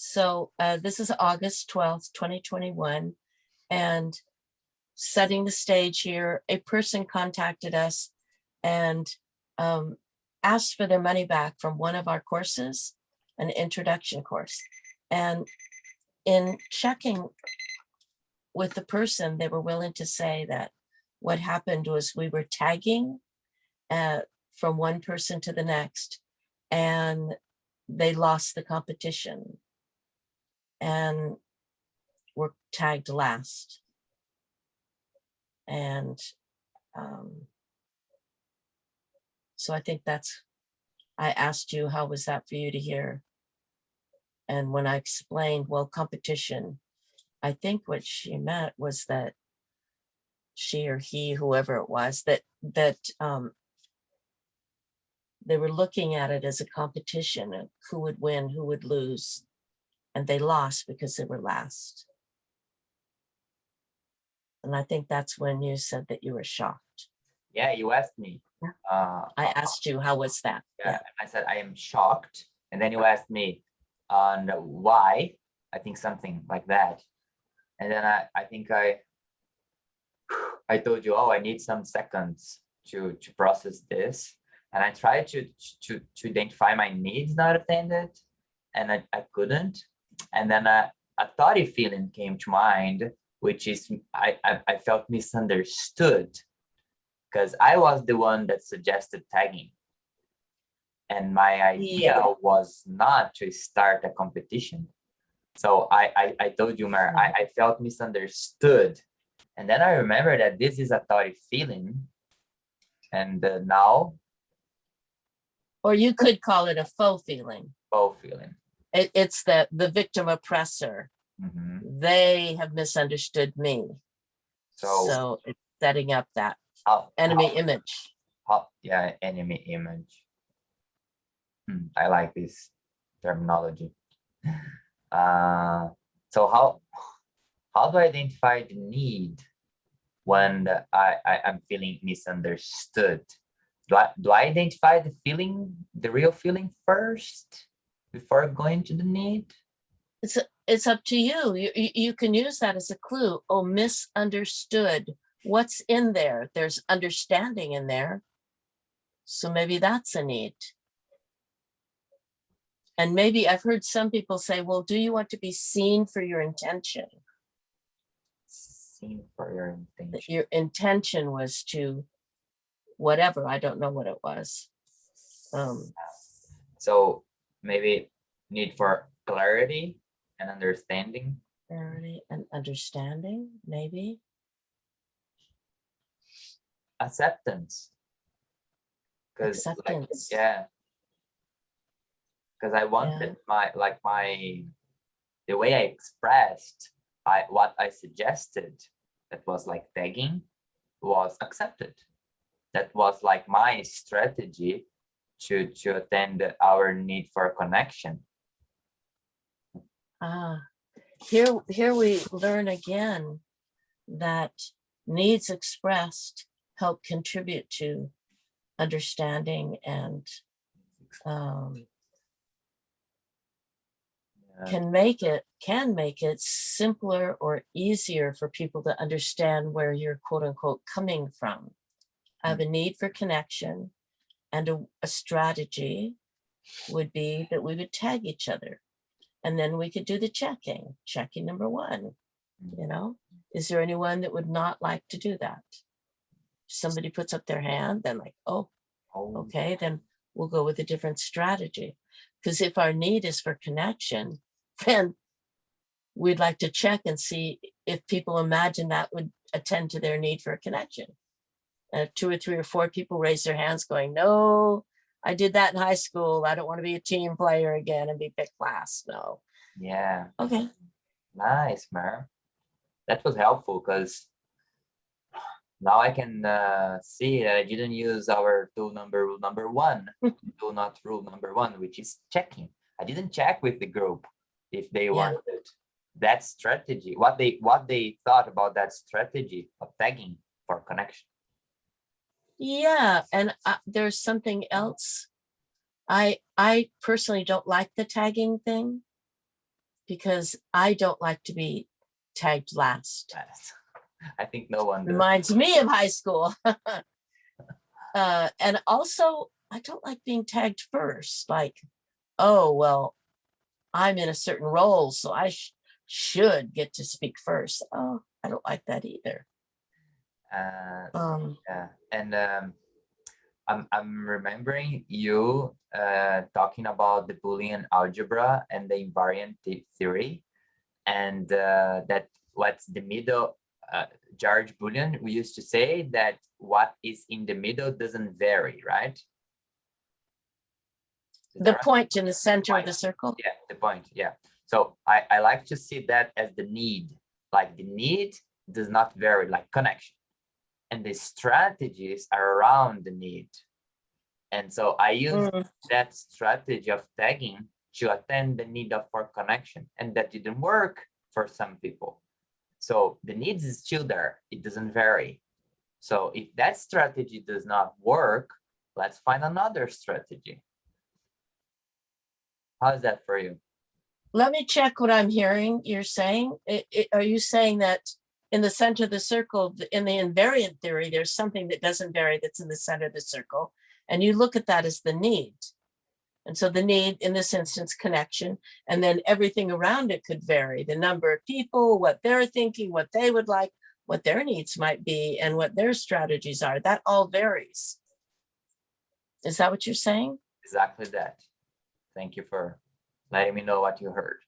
So this is August 12th, 2021, and setting the stage here, a person contacted us and um, asked for their money back from one of our courses, an introduction course. And in checking with the person, they were willing to say that what happened was we were tagging from one person to the next, and they lost the competition and were tagged last. And so I think I asked you, how was that for you to hear? And when I explained, well, competition, I think what she meant was that she or he, whoever it was, that they were looking at it as a competition of who would win, who would lose, and they lost because they were last. And I think that's when you said that you were shocked. Yeah, you asked me. I asked you, how was that? Yeah, I said I am shocked, and then you asked me on why. I think something like that, and then I think I told you, oh, I need some seconds to process this, and I tried to identify my needs not attended, and I couldn't, and then a thoughty feeling came to mind, which is I felt misunderstood, because I was the one that suggested tagging. And my idea was not to start a competition. So I told you, Mar, I felt misunderstood. And then I remember that this is a thoughty feeling. And now. Or you could call it a faux feeling. Faux feeling. It's the victim oppressor. Mm-hmm. They have misunderstood me. So it's setting up that enemy image. Yeah, enemy image. I like this terminology. So how do I identify the need when I'm feeling misunderstood? Do I identify the feeling, the real feeling first before going to the need? It's up to you. You can use that as a clue. Oh, misunderstood. What's in there? There's understanding in there. So maybe that's a need. And maybe I've heard some people say, well, do you want to be seen for your intention? Seen for your intention. Your intention was to whatever. I don't know what it was. So maybe need for clarity and understanding. Clarity and understanding, maybe. Acceptance. Acceptance. Yeah. Because I wanted the way I expressed what I suggested, that was like tagging, was accepted. That was like my strategy to attend our need for connection. Here we learn again that needs expressed help contribute to understanding and can make it simpler or easier for people to understand where you're quote unquote coming from. I have a need for connection, and a strategy would be that we would tag each other, and then we could do the checking number one. Is there anyone that would not like to do that? Somebody puts up their hand, then like, oh, okay, then we'll go with a different strategy. Because if our need is for connection, then we'd like to check and see if people imagine that would attend to their need for a connection. And if 2 or 3 or 4 people raise their hands going, no, I did that in high school, I don't want to be a team player again and be picked last. No. Yeah. Okay. Nice, Mar. That was helpful, because now I can see that I didn't use our rule number one, do not rule number one, which is checking. I didn't check with the group if they wanted that strategy, what they thought about that strategy of tagging for connection. Yeah, and there's something else. I personally don't like the tagging thing, because I don't like to be tagged last. Yes. I think no one does. Reminds me of high school. And also, I don't like being tagged first. Like, oh, well, I'm in a certain role, so I should get to speak first. Oh, I don't like that either. Yeah, and I'm remembering you talking about the Boolean algebra and the invariant theory, and that what's the middle. George Boolean, we used to say that what is in the middle doesn't vary, right? The point in the center of the circle? Yeah, the point, yeah. So I like to see that as the need, like the need does not vary, like connection. And the strategies are around the need. And so I use that strategy of tagging to attend the need for connection, and that didn't work for some people. So the needs is still there, it doesn't vary. So if that strategy does not work, let's find another strategy. How's that for you? Let me check what I'm hearing you're saying. Are you saying that in the center of the circle, in the invariant theory, there's something that doesn't vary that's in the center of the circle, and you look at that as the need? And so the need, in this instance, connection, and then everything around it could vary. The number of people, what they're thinking, what they would like, what their needs might be, and what their strategies are. That all varies. Is that what you're saying? Exactly that. Thank you for letting me know what you heard.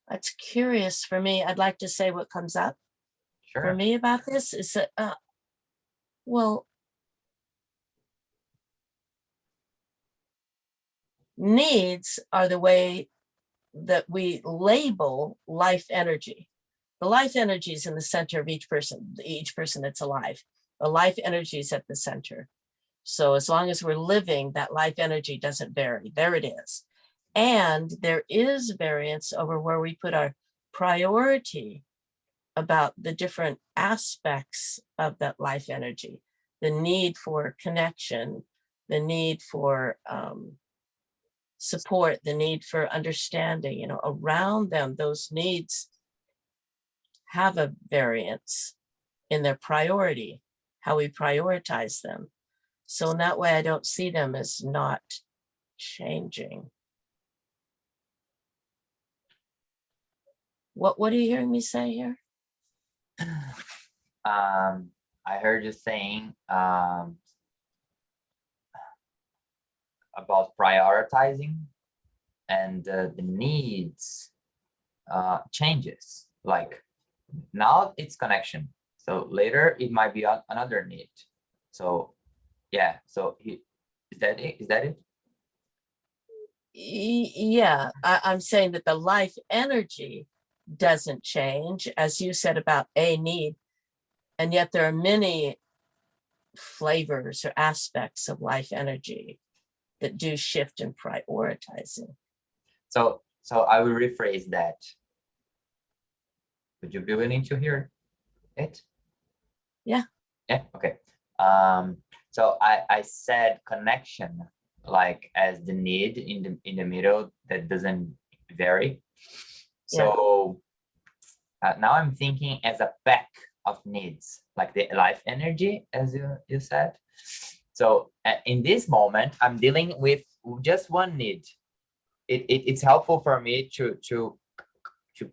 That's curious for me. I'd like to say what comes up for me about this is that, well, needs are the way that we label life energy. The life energy is in the center of each person that's alive. The life energy is at the center. So as long as we're living, that life energy doesn't vary. There it is. And there is variance over where we put our priority about the different aspects of that life energy. The need for connection, the need for support, the need for understanding, around them, those needs have a variance in their priority, how we prioritize them. So in that way, I don't see them as not changing. What are you hearing me say here? I heard you saying about prioritizing and the needs changes. Like now it's connection, so later it might be another need. So yeah, so is that it? Yeah, I'm saying that the life energy doesn't change, as you said about a need, and yet there are many flavors or aspects of life energy that do shift in prioritizing. So I will rephrase that. Would you be willing to hear it? Yeah. Yeah, okay. So I said connection, like as the need in the middle that doesn't vary. So now I'm thinking as a pack of needs, like the life energy, as you said. So in this moment, I'm dealing with just one need. It's helpful for me to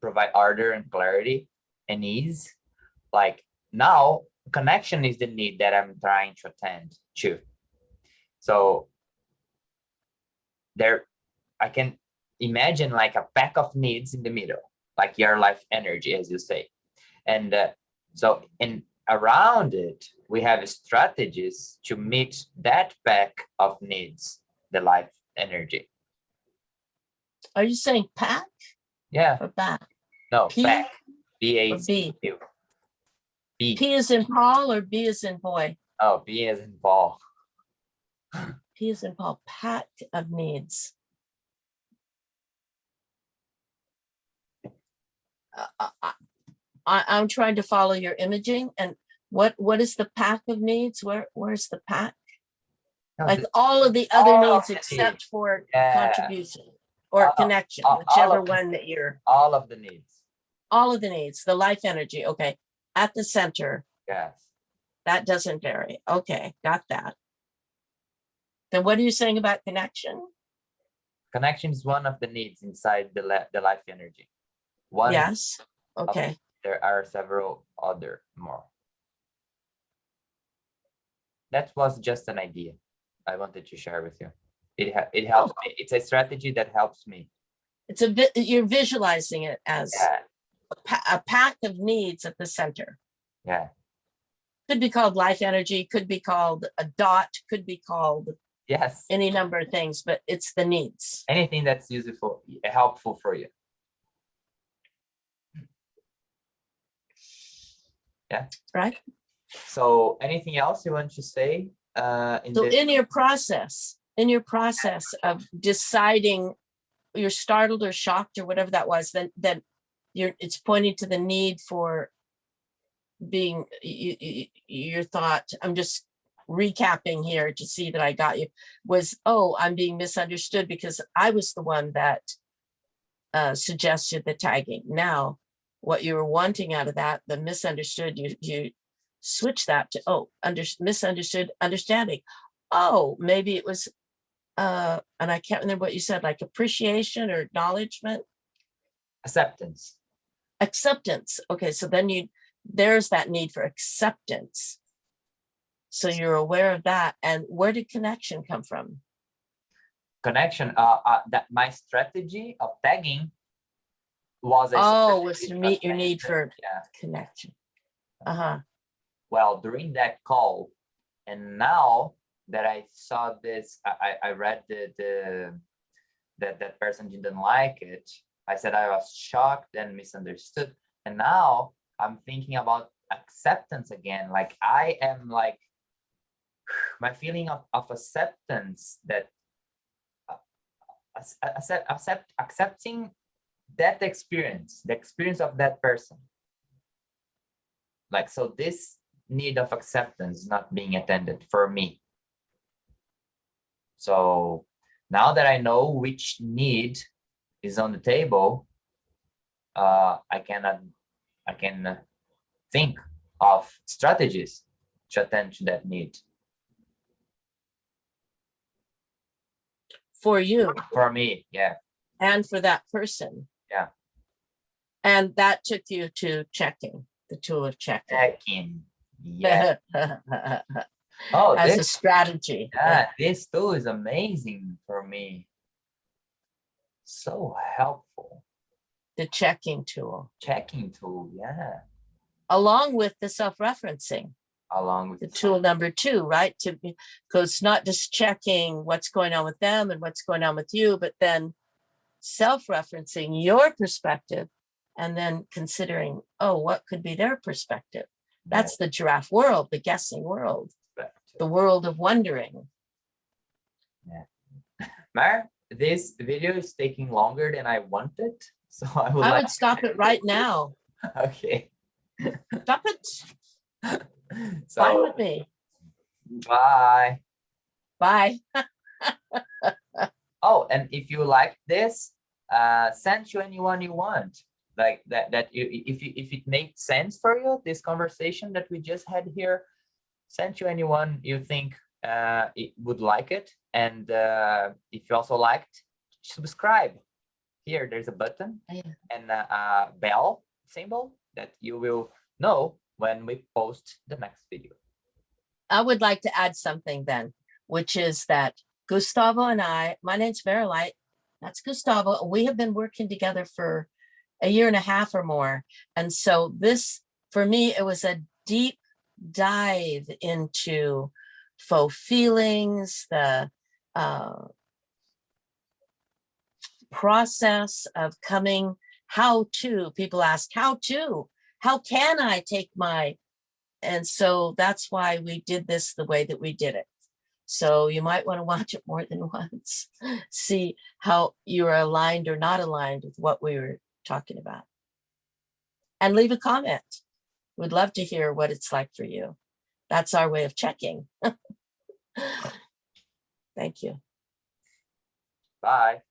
provide order and clarity and ease. Like now, connection is the need that I'm trying to attend to. So there, I can imagine like a pack of needs in the middle, like your life energy, as you say. And around it, we have strategies to meet that pack of needs, the life energy. Are you saying pack? Yeah. Or back? No, P? pack. B-A-C. B. P is in Paul or B is in boy? Oh, B is in Paul. P is in Paul. Pack of needs. I'm trying to follow your imaging, and what is the pack of needs? Where's the pack? No, like all of the other needs except for contribution. or connection, all whichever of one that you're, all of the needs. all of the needs, the life energy. Okay. At the center, Yes. that doesn't vary. Okay. Got that. Then what are you saying about connection? Connection is one of the needs inside the life energy. One, Yes. Okay. there are several other more. That was just an idea I wanted to share with you. It helps me. It's a strategy that helps me. It's you're visualizing it as a pack of needs at the center. Yeah. Could be called life energy, could be called a dot, could be called Yes. any number of things, but it's the needs. Anything that's useful, helpful for you. Yeah. Right. So anything else you want to say? In your process of deciding you're startled or shocked or whatever that was, then it's pointing to the need for being your thought. I'm just recapping here to see that I got you, was, oh, I'm being misunderstood because I was the one that suggested the tagging. Now what you were wanting out of that, the misunderstood, you switch that to, oh, misunderstood understanding. Oh, maybe it was and I can't remember what you said, like appreciation or acknowledgement. Acceptance. Okay, so then there's that need for acceptance. So you're aware of that. And where did connection come from? Connection, that my strategy of tagging was was to meet your need for connection. Well, during that call, and now that I saw this, I read that person didn't like it. I said I was shocked and misunderstood. And now I'm thinking about acceptance again. Like I am like, my feeling of acceptance, that accepting that experience, the experience of that person. Like, so this need of acceptance is not being attended for me. So now that I know which need is on the table, I can think of strategies to attend to that need. For you. For me, yeah. And for that person. Yeah. And that took you to checking, the tool of checking. Checking, yeah. Oh, as a strategy. Yeah, this tool is amazing for me. So helpful. The checking tool. Checking tool, yeah. Along with the self-referencing. Along with the tool number 2, right? Because it's not just checking what's going on with them and what's going on with you, but then self-referencing your perspective and then considering, oh, what could be their perspective? That's the giraffe world, the guessing world, the world of wondering. Yeah. Mar, this video is taking longer than I wanted, so I would stop it right now. Okay. Stop it. So, fine with me. Bye. Bye. Oh, and if you like this, send to anyone you want. Like if it makes sense for you, this conversation that we just had here, send to anyone you think it would like it. And if you also liked, subscribe. Here, there's a button and a bell symbol that you will know when we post the next video. I would like to add something then, which is that Gustavo and my name's Verilight, that's Gustavo. We have been working together for 1.5 years or more. And so this, for me, it was a deep dive into faux feelings, the process of coming, people ask, how can I take and so that's why we did this the way that we did it. So you might want to watch it more than once, see how you're aligned or not aligned with what we were talking about. And leave a comment. We'd love to hear what it's like for you. That's our way of checking. Thank you. Bye.